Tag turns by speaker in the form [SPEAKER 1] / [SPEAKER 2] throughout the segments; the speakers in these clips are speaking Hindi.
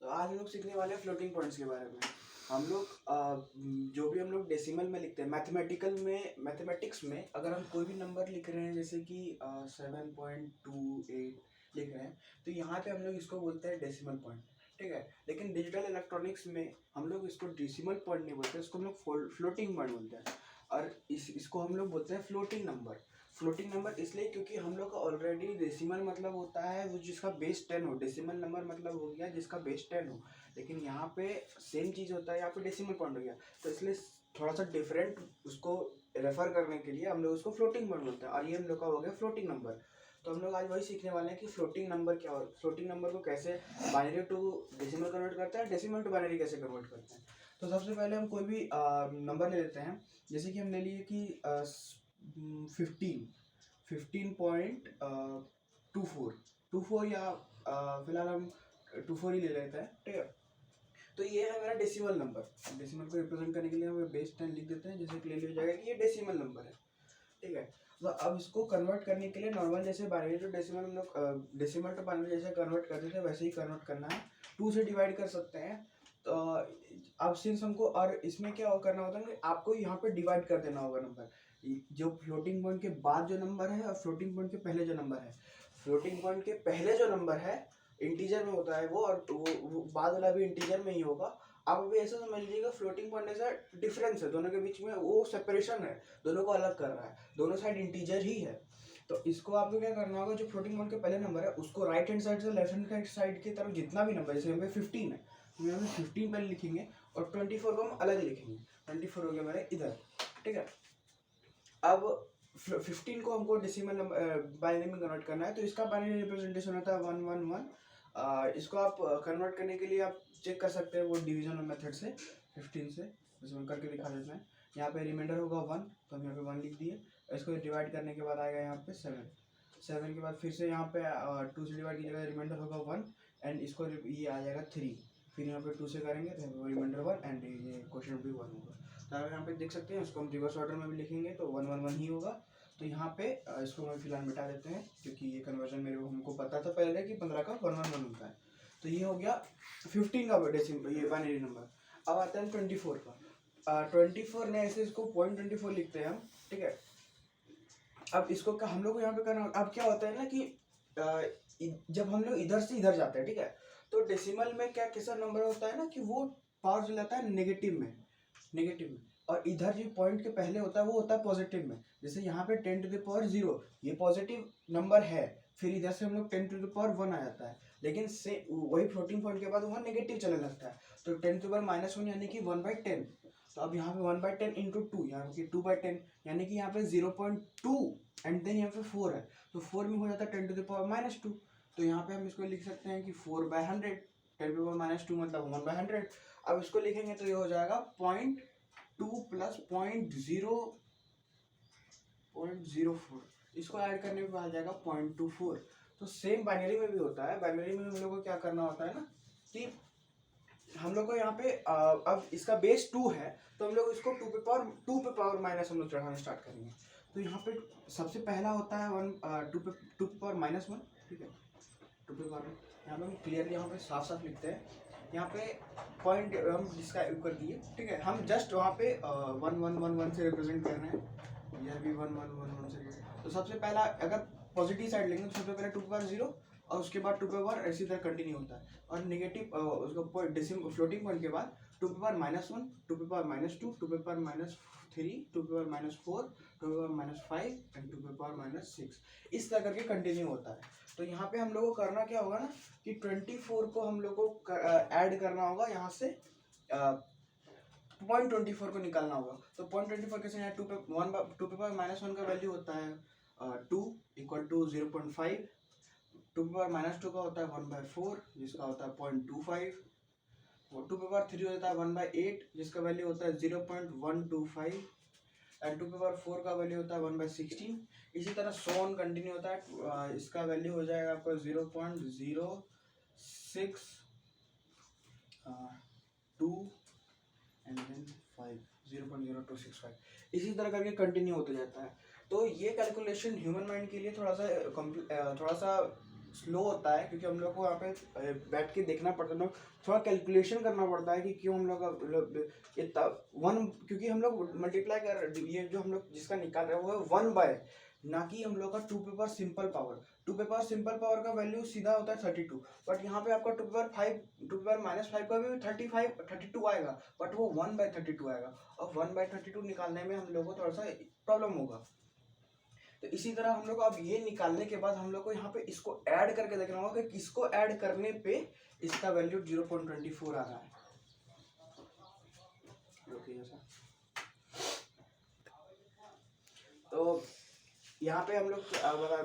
[SPEAKER 1] आज हम लोग सीखने वाले हैं फ्लोटिंग पॉइंट्स के बारे में। हम लोग जो भी हम लोग डेसिमल में लिखते हैं, मैथमेटिक्स में अगर हम कोई भी नंबर लिख रहे हैं जैसे कि 7.28 लिख रहे हैं, तो यहाँ पे हम लोग इसको बोलते हैं डेसिमल पॉइंट, ठीक है। लेकिन डिजिटल इलेक्ट्रॉनिक्स में हम लोग इसको डेसिमल पॉइंट नहीं बोलते, इसको हम लोग फ्लोटिंग पॉइंट बोलते हैं। और इसको हम लोग बोलते हैं फ्लोटिंग नंबर। फ्लोटिंग नंबर इसलिए क्योंकि हम लोग का ऑलरेडी डेसिमल मतलब होता है वो जिसका बेस 10 हो। डेसिमल नंबर मतलब हो गया जिसका बेस 10 हो, लेकिन यहाँ पे सेम चीज़ होता है, यहाँ पे डेसिमल पॉइंट हो गया, तो इसलिए थोड़ा सा डिफरेंट उसको रेफर करने के लिए हम लोग उसको फ्लोटिंग पॉइंट बोलते हैं। और ये हम लोग का हो गया फ्लोटिंग नंबर। तो हम लोग आज वही सीखने वाले हैं कि फ्लोटिंग नंबर क्या हो, फ्लोटिंग नंबर को कैसे बाइनरी टू डेसिमल कन्वर्ट करते हैं, डेसिमल टू बाइनरी कैसे कन्वर्ट करते हैं। तो सबसे पहले हम कोई भी नंबर ले लेते हैं, जैसे कि हम ले लिए कि 15.24 या फिलहाल हम 24 ही ले लेते हैं, ठीक है। तो ये है मेरा डेसिमल नंबर। डेसिमल को रिप्रेजेंट करने के लिए हम बेस 10 लिख देते हैं, जैसे क्लियरली हो जाएगा कि ये डेसिमल नंबर है, ठीक है। तो अब इसको कन्वर्ट करने के लिए नॉर्मल जैसे बाइनरी टू डेसिमल हम लोग डेसिमल टू बाइनरी जैसे कन्वर्ट करते थे वैसे ही कन्वर्ट करना है। 2 से डिवाइड कर सकते हैं। तो अब सिंस हमको, और इसमें क्या करना होता है कि आपको यहाँ पे डिवाइड कर देना होगा नंबर, जो फ्लोटिंग पॉइंट के बाद जो नंबर है और फ्लोटिंग पॉइंट के पहले जो नंबर है। फ्लोटिंग पॉइंट के पहले जो नंबर है इंटीजर में होता है वो, और वो बाद वाला भी इंटीजर में ही होगा। आप अभी ऐसा समझ लीजिएगा फ्लोटिंग पॉइंट ऐसा डिफरेंस है दोनों के बीच में, वो सेपरेशन है, दोनों को अलग कर रहा है, दोनों साइड इंटीजर ही है। तो इसको आपको क्या करना होगा, जो फ्लोटिंग पॉइंट के पहले नंबर है उसको राइट हैंड साइड से लेफ्ट हैंड साइड की तरफ जितना भी नंबर, जैसे यहाँ पे 15 है तो यहाँ पे 15 पहले लिखेंगे और 24 को हम अलग लिखेंगे। 24 हो गया मेरे इधर, ठीक है। अब 15 को हमको डेसिमल नंबर बाइनरी में कन्वर्ट करना है, तो इसका बाइनरी रिप्रेजेंटेशन होता है 111। इसको आप कन्वर्ट करने के लिए आप चेक कर सकते हैं वो डिवीजन मेथड से 15 से, जैसे हम करके दिखा देते हैं। यहाँ पे रिमाइंडर होगा 1, तो हम यहाँ पे 1 लिख दिए। इसको डिवाइड करने के बाद आएगा यहाँ पे 7 के बाद फिर से यहाँ पे 2 से डिवाइड कीजिएगा, रिमाइंडर होगा 1 एंड इसको ये आ जाएगा 3। फिर यहाँ पे 2 से करेंगे तो रिमाइंडर 1 एंड ये क्वेश्चन भी 1 होगा। तो आप यहाँ पे देख सकते हैं, उसको हम रिवर्स ऑर्डर में भी लिखेंगे तो 111 ही होगा। तो यहाँ पे इसको हम फिलहाल मिटा देते हैं क्योंकि ये कन्वर्जन मेरे को हमको पता था पहले कि 15 का 111 होता है। तो ये हो गया 15 का डेसिमल, ये बाइनरी नंबर। अब आता है 24 का। 24 ने ऐसे इसको 0.24 लिखते हैं हम, ठीक है। अब इसको हम लोग को यहाँ पे करना, अब क्या होता है ना कि जब हम लोग इधर से इधर जाते हैं, ठीक है, तो डेसिमल में क्या कैसा नंबर होता है ना कि वो पावर जो लेता है नेगेटिव में, और इधर जो पॉइंट के पहले होता है वो होता है पॉजिटिव में। जैसे यहाँ पे 10 टू द पावर 0 ये पॉजिटिव नंबर है, फिर इधर से हम लोग 10 टू द पावर 1 आ जाता है, लेकिन से वही फ्लोटिंग पॉइंट के बाद वहाँ नेगेटिव चलने लगता है, तो 10 टू द पावर -1 यानी कि 1/10। तो अब यहाँ पे 1/10 इंटू 2 यहाँ पे 2/10 यानी कि यहाँ पे 0.2 एंड देन यहाँ पे 4 है, तो 4 में हो जाता है 10 टू द पावर -2। तो यहाँ पे हम इसको लिख सकते हैं कि 4/100, 10 टू द पावर -2 मतलब 1/100। अब इसको लिखेंगे तो ये हो जाएगा 0.2 प्लस 0.04, इसको ऐड करने पे आ जाएगा 0.24। तो सेम बाइनरी में भी होता है। बाइनरी में हम लोग को क्या करना होता है ना कि हम लोग को यहाँ पे अब इसका बेस 2 है, तो हम लोग इसको 2 पे पावर माइनस हम लोग चढ़ाना स्टार्ट करेंगे। तो यहाँ पे सबसे पहला होता है 2 पे पावर -1, ठीक है। 2 पे पावर, यहाँ पे हम क्लियरली यहाँ पे साफ साफ लिखते हैं। यहाँ पे पॉइंट हम डिस्क्राइब कर दिए, ठीक है। हम जस्ट वहाँ पे 1 से रिप्रेजेंट कर रहे हैं, यह भी 1 से। तो सबसे पहला अगर पॉजिटिव साइड लेंगे तो सबसे पहले 2 पे पावर 0 और उसके बाद 2 पे पावर इसी तरह कंटिन्यू होता है। और नेगेटिव उसको डेसिमल फ्लोटिंग पॉइंट के बाद 2 पे पावर -1, 2 पे पावर -2, 2 पे पावर -3, 2 पे पावर -4, 2 पे पावर -5 एंड 2 पे पावर -6, इस तरह करके कंटिन्यू होता है। तो यहाँ पे हम लोग को करना क्या होगा ना कि 24 को हम लोग को ऐड करना होगा, यहाँ से 0.24 को निकालना होगा। तो 0.24 कैसे, यहाँ 2 पे पावर -1 का वैल्यू होता है 2 = 0.5, 2 पे पावर -2 का होता है 1/4 जिसका होता है 0.25, और 2 पे पावर 3 होता है 1/8 जिसका वैल्यू होता है 0.125, एंड 2 पे पावर 4 का वैल्यू होता है 1/16। इसी तरह सोन कंटिन्यू होता है। इसका वैल्यू हो जाएगा आपका 0.062 एंड देन 5, 0.0265, इसी तरह करके कंटिन्यू होते जाता है। तो ये कैलकुलेशन ह्यूमन माइंड के लिए थोड़ा सा स्लो होता है क्योंकि हम लोग को वहाँ पे बैठ के देखना पड़ता है, थोड़ा कैलकुलेशन करना पड़ता है कि क्यों हम लोग का इतना वन, क्योंकि हम लोग मल्टीप्लाई कर, ये जो हम लोग जिसका निकाल रहे हैं वो है 1/, ना कि हम लोग का 2 paper simple power. 2 paper simple power का वैल्यू सीधा होता है 32, बट यहाँ पे आपका 2 पेपर 5, 2 पेपर -5 का भी 32 आएगा, बट वो 1/32 आएगा, और 1/32 निकालने में हम लोग को थोड़ा सा प्रॉब्लम होगा। तो इसी तरह हम लोग को अब ये निकालने के बाद हम लोग को यहाँ पे इसको ऐड करके देखना होगा कि किसको ऐड करने पे इसका वैल्यू 0.24 आ रहा है। तो यहाँ पे हम लोग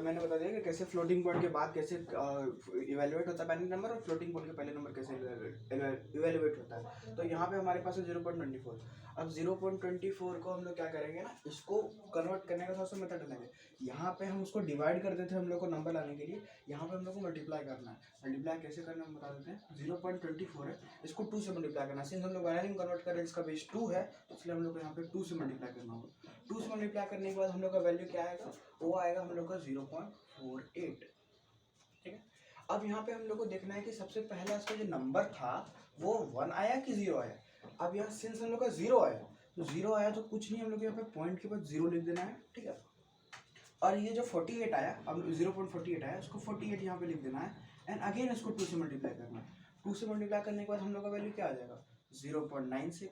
[SPEAKER 1] मैंने बता दिया कि कैसे फ्लोटिंग पॉइंट के बाद कैसे इवेल्युएट होता है बाइनरी नंबर, और फ्लोटिंग पॉइंट के पहले नंबर कैसे इवेल्युएट होता है। तो यहाँ पे हमारे पास है 0.24। अब 0.24 को हम लोग क्या करेंगे ना, इसको कन्वर्ट करने का थोड़ा सा मेथड अलग है। यहाँ पे हम उसको डिवाइड कर देते हैं हम लोग को नंबर लाने के लिए, यहाँ पे हम लोग को मल्टीप्लाई करना है। मल्टीप्लाई कैसे करना है हम बता देते हैं। 0.24 है, इसको 2 से मल्टीप्लाई करना है। सिंस हम लोग बाइनरी में कन्वर्ट कर रहे हैं, इसका बेस 2 है, इसलिए हम लोग को यहाँ पे 2 से मल्टीप्लाई करना होगा। 2 से मल्टीप्लाई करने के बाद हम लोग का वैल्यू क्या आएगा, वो आएगा हम लोग का 0.48। ठीक है। अब यहाँ पे हम लोग को देखना है कि सबसे पहला इसका जो नंबर था वो 1 आया कि 0 आया। अब यहाँ सिंस हम लोग का 0 आया, तो 0 आया तो कुछ नहीं, हम लोग यहाँ पे पॉइंट के बाद 0 लिख देना है। ठीक है। और ये जो 48 आया, अब 0.48 आया, उसको 48 यहाँ पे लिख देना है, एंड अगेन इसको 2 से मल्टीप्लाई करना है। 2 से मल्टीप्लाई करने के बाद हम लोग का वैल्यू क्या आ जाएगा, 0.96।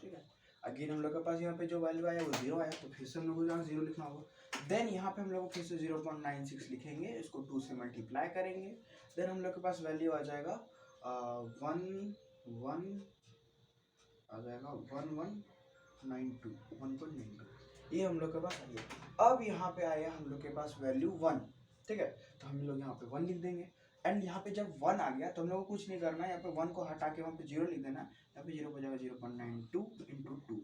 [SPEAKER 1] ठीक है। अगेन हम लोग के पास यहाँ पे जो वैल्यू आया वो 0 आया, तो फिर से हम लोग को यहाँ 0 लिखना होगा। देन यहाँ पे हम लोग फिर से 0.96 लिखेंगे, इसको 2 से मल्टीप्लाई करेंगे, देन हम लोग के पास वैल्यू आ जाएगा 1.92। ये हम लोग के पास आ गया। अब यहाँ पे आया हम लोग के पास वैल्यू 1। ठीक है। तो हम लोग यहाँ पे 1 लिख देंगे, एंड यहाँ पे जब 1 आ गया तो हम लोग को कुछ नहीं करना है, यहाँ पे 1 को हटा के वहाँ पे 0 लिख देना है। यहाँ पे 0 हो जाएगा 0.92 × 2।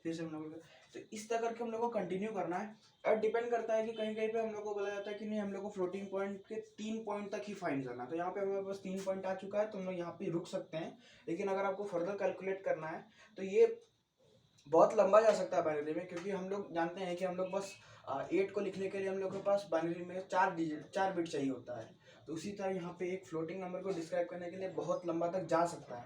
[SPEAKER 1] फिर से हम लोग, तो इस तरह करके हम लोग को कंटिन्यू करना है। और डिपेंड करता है कि कहीं कहीं पे हम लोग को बोला जाता है कि नहीं, हम लोग को फ्लोटिंग पॉइंट के 3 पॉइंट तक ही फाइंड करना है। तो यहाँ पे हमारे पास 3 पॉइंट आ चुका है, तो हम लोग यहाँ पे रुक सकते हैं। लेकिन अगर आपको फर्दर कैलकुलेट करना है तो ये बहुत लंबा जा सकता है बाइनरी में, क्योंकि हम लोग जानते हैं कि हम लोग बस 8 को लिखने के लिए हम लोग के पास बाइनरी में 4 बिट चाहिए होता है। तो उसी तरह यहाँ पे एक फ्लोटिंग नंबर को डिस्क्राइब करने के लिए बहुत लंबा तक जा सकता है।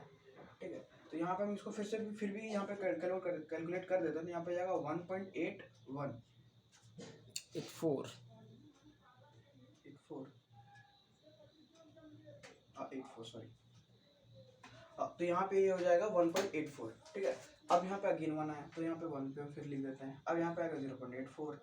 [SPEAKER 1] ठीक है। तो यहाँ पे हम इसको फिर भी यहाँ पे कैलकुलेट कर देते हैं। तो यहाँ पे जाएगा 1.84 सॉरी। तो यहाँ पे ये हो जाएगा 1.84। ठीक है। अब यहाँ पे अगेन 1 आया, तो यहाँ पे 1 पे हम फिर लिख देते हैं। अब यहाँ पे आएगा 0.84।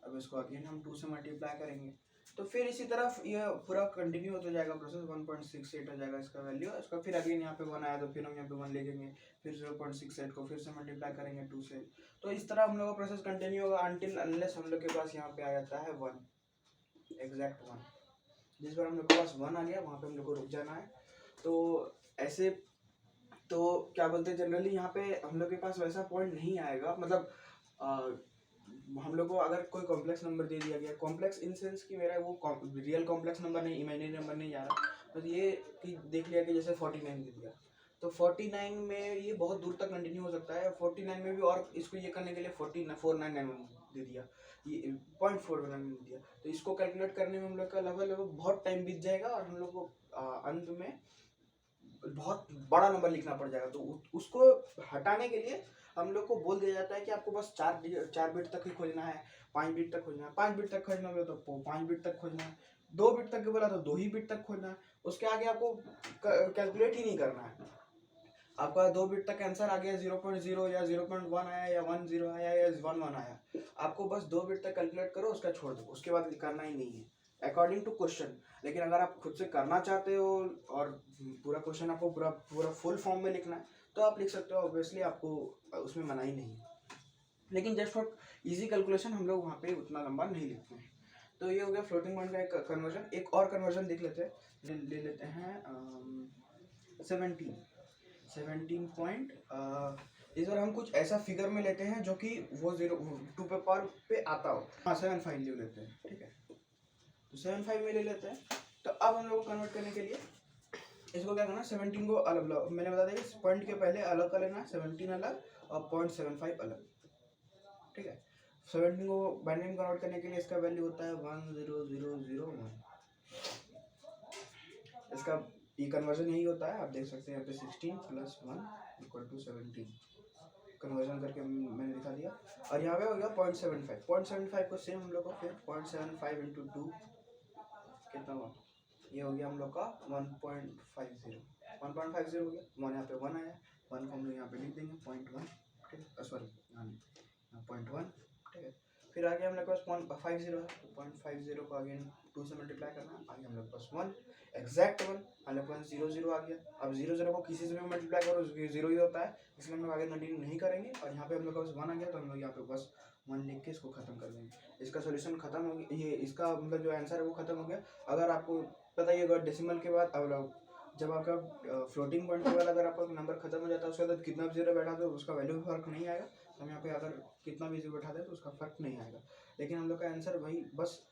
[SPEAKER 1] अब इसको अगेन हम 2 से मल्टीप्लाई करेंगे, तो फिर इसी तरह ये पूरा कंटिन्यू होता जाएगा प्रोसेस। 1.68 हो जाएगा इसका वैल्यू। इसका फिर अगेन यहाँ पे 1 आया, तो फिर हम यहाँ पे 1 लिखेंगे, फिर 0.68 को फिर से मल्टीप्लाई करेंगे 2 से। तो इस तरह हम लोग का प्रोसेस कंटिन्यू होगा अनटिल अनलेस हम लोग के पास यहाँ पे आ जाता है 1, एग्जैक्ट 1। जिस बार हम लोग के पास 1 आ गया, वहाँ पे हम लोग को रुक जाना है। तो ऐसे, तो क्या बोलते हैं, जनरली यहाँ पे हम लोग के पास वैसा पॉइंट नहीं आएगा। मतलब हम लोग को अगर कोई कॉम्प्लेक्स नंबर दे दिया गया, कॉम्प्लेक्स इन सेंस कि मेरा वो रियल कॉम्प्लेक्स नंबर नहीं, इमेजिनरी नंबर नहीं जा रहा, तो ये कि देख लिया कि जैसे 49 दे दिया, तो 49 में ये बहुत दूर तक कंटिन्यू हो सकता है। 49 में भी, और इसको ये करने के लिए 499 दे दिया, ये 0.4 दे दिया, तो इसको कैलकुलेट करने में हम लोग का लगभग बहुत टाइम बीत जाएगा, और हम लोग को अंत में बहुत बड़ा नंबर लिखना पड़ जाएगा। तो उसको हटाने के लिए हम लोग को बोल दिया जाता है कि आपको बस 4 बिट तक ही खोजना है, 5 बिट तक खोजना है। 5 बिट तक खोजना बोला तो 5 बिट तक खोजना है, 2 बिट तक बोला तो 2 ही बिट तक खोजना है। उसके आगे आपको कैलकुलेट ही नहीं करना है। आपका 2 बिट तक आंसर आ गया 0.0 या 0.1 आया या 10 आया या 11 आया, आपको बस 2 बिट तक कैलकुलेट करो, उसका छोड़ दो, उसके बाद करना ही नहीं है अकॉर्डिंग टू क्वेश्चन। लेकिन अगर आप खुद से करना चाहते हो और पूरा क्वेश्चन आपको पूरा फुल फॉर्म में लिखना है, तो आप लिख सकते हो, ऑब्वियसली आपको उसमें मनाही नहीं है। लेकिन जस्ट फॉर इजी कैलकुलेशन हम लोग वहाँ पे उतना लंबा नहीं लिखते हैं। तो ये हो गया फ्लोटिंग पॉइंट का एक कन्वर्जन। एक और कन्वर्जन देख लेते हैं, ले लेते हैं 17 पॉइंट। इस बार हम कुछ ऐसा फिगर में लेते हैं जो कि वो 2 पे पावर पे आता हो। हाँ 75 ले लेते हैं। ठीक है, तो 75 में ले लेते हैं। तो अब हम लोग को कन्वर्ट करने के लिए इसको क्या करना है, 17 को अलग, मैंने बता दिया कि पॉइंट के पहले अलग कर लेना, 17 अलग और 0.75 अलग। ठीक है, 17 को बाइनरी में कन्वर्ट करने के लिए इसका वैल्यू होता है 10001। इसका ये कन्वर्जन यही होता है, आप देख सकते हैं यहाँ पे 16 + 1 = 17 कन्वर्जन करके मैंने दिखा दिया। और यहाँ पे हो गया 0.75, 0.75 को सेम हम लोग को फिर 0.75 × 2 कितना हुआ, ये हो गया हम लोग का 1.50, 1.50 हो गया। 1 यहाँ पे 1 आया, 1 को हम लोग यहाँ पे लिख देंगे 0.1, ठीक है, सॉरी 0.1, ठीक है। फिर आगे हम लोग के पास 0.50 है, 0.50 को अगेन 2 से मल्टीप्लाई करना है, आगे हम लोग के पास 1 एग्जैक्ट 1 हम लोग के पास 0 0 आ गया। अब 0 0 को किसी से भी मल्टीप्लाई करो 0 ही होता है, इसलिए हम लोग आगे कंटिन्यू नहीं करेंगे। और यहाँ पे हम लोग के पास 1 आ गया, तो हम लोग यहाँ पे बस 1 लिख के इसको खत्म कर देंगे। इसका सोल्यूशन खत्म हो गया, ये इसका मतलब जो आंसर है वो खत्म हो गया। अगर आपको पता ही होगा डेसिमल के बाद अब जब आपका फ्लोटिंग पॉइंट के बाद अगर आपका नंबर खत्म हो जाता है उसके बाद कितना भी जीरो बैठा दो उसका वैल्यू फर्क नहीं आएगा। तो हम यहाँ पे अगर कितना भी जीरो बैठा दे तो उसका फर्क नहीं आएगा। लेकिन हम लोग का आंसर वही बस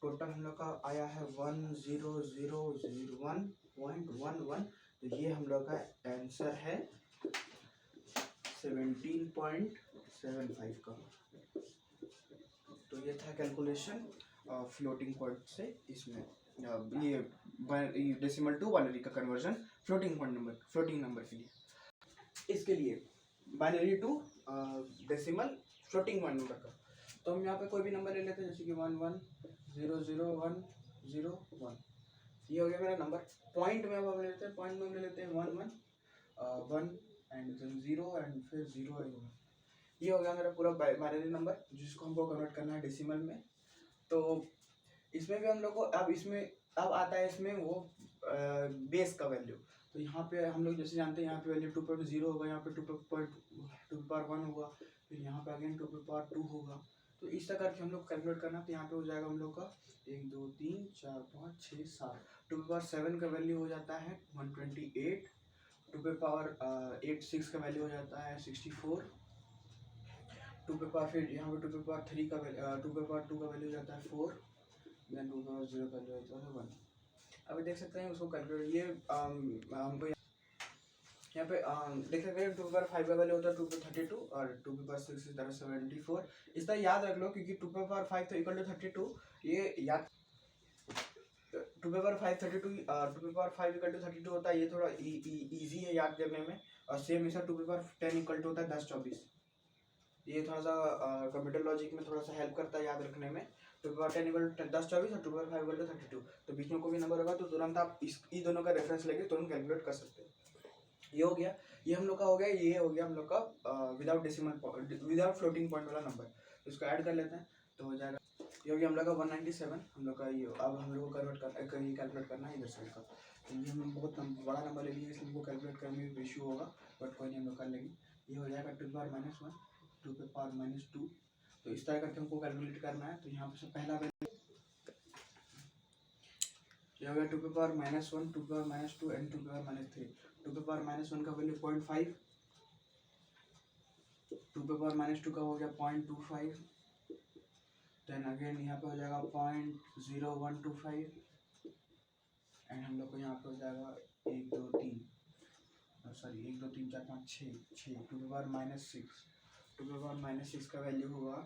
[SPEAKER 1] टोटल हम लोग का आया है 10001.11। तो ये हम लोग का आंसर है 17.75 का। तो ये था कैलकुलेशन फ्लोटिंग पॉइंट से इसमें ये डेसिमल टू बाइनरी का कन्वर्जन फ्लोटिंग नंबर के लिए। इसके लिए binary to decimal floating point number का तो हम यहाँ पे कोई भी नंबर ले लेते हैं, जैसे कि 11000101। ये हो गया मेरा नंबर। पॉइंट में अब हम ले लेते हैं, पॉइंट में हम ले लेते हैं 1 एंड 0 एंड फिर 0 है 1। ये हो गया मेरा पूरा बाइनरी नंबर जिसको हमको कन्वर्ट करना है डेसिमल में। तो इसमें भी हम लोग को अब आता है इसमें वो बेस का वैल्यू। तो यहाँ पे हम लोग जैसे जानते हैं यहाँ पे वैल्यू 2.0 होगा, यहाँ पे 2.1 होगा, फिर यहाँ पे अगेन 2.2 होगा। तो इस तरह करके हम लोग कैलकुलेट करना। तो यहाँ पे हो जाएगा हम लोग का 1 2 3 4 5 6 7 2/7 का वैल्यू हो जाता है 128, 2/86 का वैल्यू हो जाता है 64, फिर यहाँ पे 2/3 का 2/2 का वैल्यू हो जाता है 4, देन 2/0 का वैल्यू होता है 1। अभी देख सकते हैं उसको कैलकुलेट ये हमको यहाँ पे देख सकते हैं 2/5 का वैल्यू होता है 2/32 और 2/6 इस तरह 74। इस तरह याद रख लो क्योंकि 2/5 तो इक्वल टू 32, ये याद 2/5 32 2/5 इक्वल टू 32 होता है। ये थोड़ा इजी है याद करने में। और सेम ऐसा 2/10 इक्वल टू होता है 10 24। ये थोड़ा सा कंप्यूटर लॉजिक में थोड़ा सा हेल्प करता है याद रखने में। 2/10 इक्वल टू 10 24 और 2/5 इक्वल टू 32। तो बीच में कोई भी नंबर होगा तो तुरंत आप इन दोनों का रेफरेंस लेके तुरंत कैलकुलेट कर सकते हैं। ये हो गया, ये हम लोग का हो गया, ये हो गया हम लोग का विदाउट फ्लोटिंग पॉइंट वाला नंबर। तो इसको ऐड कर लेते हैं तो हो जाएगा, ये हो गया हम लोग का 197 हम लोग का। ये अब हम लोग को कैलकुलेट करना है इधर साइड का। तो ये हम बहुत बड़ा नंबर ले लिए इसलिए हमको कैलकुलेट करने में इशू होगा, बट कोई नहीं हम लोग कर लेंगे। ये हो जाएगा 2/-1 2/-2। तो इस तरह करके हमको कैलकुलेट करना है। तो यहाँ पे पहला वैल्यू ये हो गया 2/-1 2/-2 एंड 2/-3। 2/-1 का वैल्यू 0.5, 2/-2 का हो गया 0.25, देन अगेन यहाँ पे हो जाएगा 0.0125 एंड हम लोग को यहाँ पे हो जाएगा 1 2 3 4 5 6 2/-6। 2/-6 का वैल्यू होगा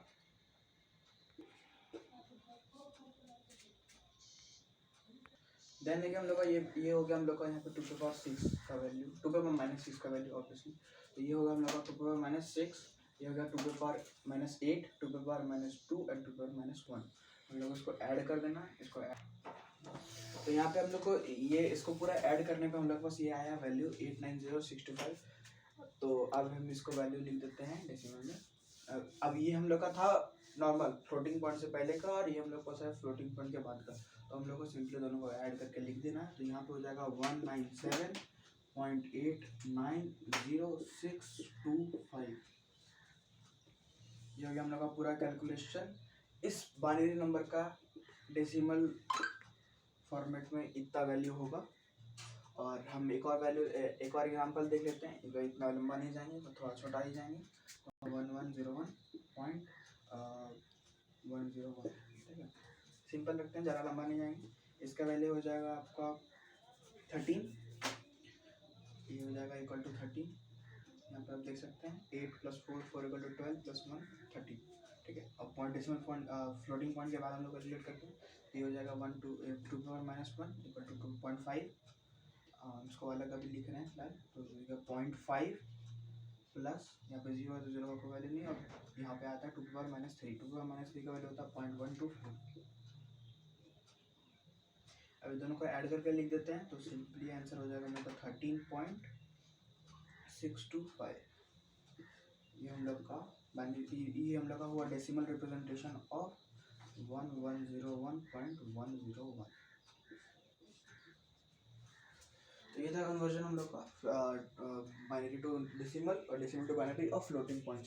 [SPEAKER 1] देन देखिए हम लोग का ये हो गया हम लोग का यहाँ पे 2/6 का वैल्यू 2/-6 का वैल्यू ऑब्वियसली। तो ये होगा हम लोग का 2/-6, ये होगा 2/-8 2/-2 एंड 2/-1। हम लोग इसको ऐड कर देना, इसको ऐड। तो यहाँ पे हम लोग को ये इसको पूरा ऐड करने पे हम लोग के पास ये आया वैल्यू 89065। तो अब हम इसको वैल्यू लिख देते हैं डेसिमल में। अब ये हम लोग का था नॉर्मल फ्लोटिंग पॉइंट से पहले का और ये हम लोग का फ्लोटिंग पॉइंट के बाद का। तो हम लोग को सिंपली दोनों को ऐड करके लिख देना है। तो यहाँ पे हो जाएगा 197.890625। ये हो गया हम लोग का पूरा कैलकुलेशन। इस बाइनरी नंबर का डेसिमल फॉर्मेट में इतना वैल्यू होगा। और हम एक और एग्जांपल देख लेते हैं। इतना लंबा नहीं जाएंगे तो थोड़ा छोटा ही जाएंगे। 1101.101, ठीक है, सिंपल रखते हैं, ज़्यादा लंबा नहीं जाएंगे। इसका वैल्यू हो जाएगा आपका 13, ये हो जाएगा इक्वल टू 13। यहाँ पर आप देख सकते हैं 8 + 4 4 = 12 + 1 13। ठीक है। अब point decimal point floating point के बाद हम लोग कैलकुलेट करते हैं, तो ये हो जाएगा 1 two to power minus 1 equal to 2.5। इसको अलग अभी लिख रहे हैं फिलहाल, तो 0.5 प्लस यहाँ पे 0 है तो 0 का वैल्यू नहीं, और यहाँ पे आता है 2 पावर माइनस 3। 2 पावर माइनस 3 का वैल्यू होता है 0.125। अभी दोनों को ऐड करके लिख देते हैं, तो सिंपली आंसर हो जाएगा मतलब 13.625। ये हम लोग का ये हम लोग का हुआ डेसिमल रिप्रेजेंटेशन ऑफ 1101.101। तो ये था कन्वर्जन हम लोग का बाइनरी टू डेसिमल और decimal to binary of floating point.